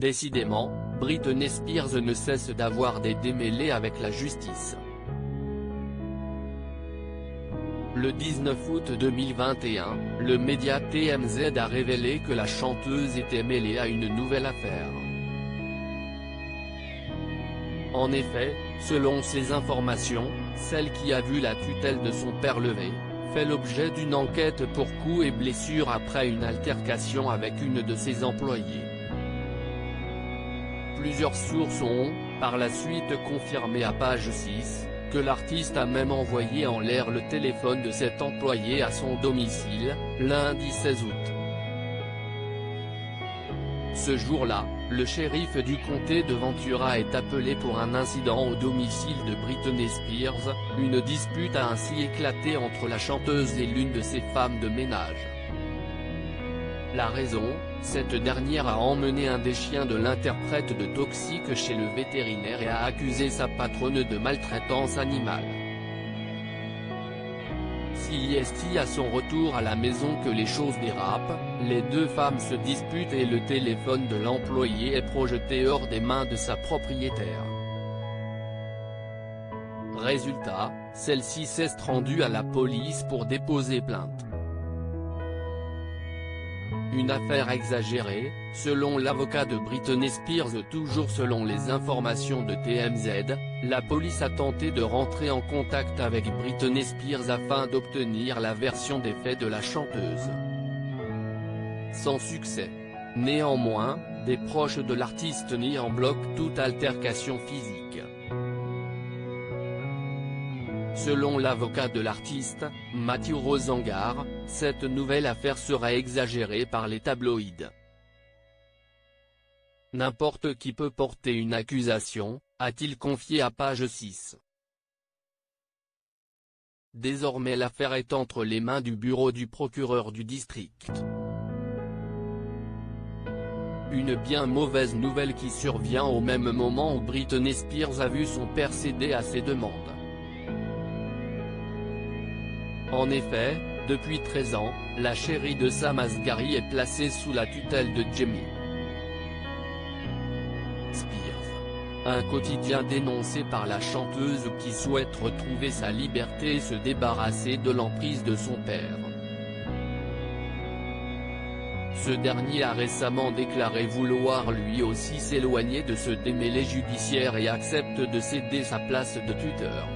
Décidément, Britney Spears ne cesse d'avoir des démêlés avec la justice. Le 19 août 2021, le média TMZ a révélé que la chanteuse était mêlée à une nouvelle affaire. En effet, selon ces informations, celle qui a vu la tutelle de son père levée, fait l'objet d'une enquête pour coups et blessures après une altercation avec une de ses employées. Plusieurs sources ont, par la suite confirmé à Page 6, que l'artiste a même envoyé en l'air le téléphone de cet employé à son domicile, lundi 16 août. Ce jour-là, le shérif du comté de Ventura est appelé pour un incident au domicile de Britney Spears. Une dispute a ainsi éclaté entre la chanteuse et l'une de ses femmes de ménage. La raison, cette dernière a emmené un des chiens de l'interprète de Toxic chez le vétérinaire et a accusé sa patronne de maltraitance animale. C'est à son retour à la maison que les choses dérapent, les deux femmes se disputent et le téléphone de l'employé est projeté hors des mains de sa propriétaire. Résultat, celle-ci s'est rendue à la police pour déposer plainte. Une affaire exagérée, selon l'avocat de Britney Spears. Toujours selon les informations de TMZ, la police a tenté de rentrer en contact avec Britney Spears afin d'obtenir la version des faits de la chanteuse. Sans succès. Néanmoins, des proches de l'artiste nient en bloc toute altercation physique. Selon l'avocat de l'artiste, Matthew Rosengar, cette nouvelle affaire serait exagérée par les tabloïds. N'importe qui peut porter une accusation, a-t-il confié à Page 6. Désormais l'affaire est entre les mains du bureau du procureur du district. Une bien mauvaise nouvelle qui survient au même moment où Britney Spears a vu son père céder à ses demandes. En effet, depuis 13 ans, la chérie de Sam Asghari est placée sous la tutelle de Jamie Spears, un quotidien dénoncé par la chanteuse qui souhaite retrouver sa liberté et se débarrasser de l'emprise de son père. Ce dernier a récemment déclaré vouloir lui aussi s'éloigner de ce démêlé judiciaire et accepte de céder sa place de tuteur.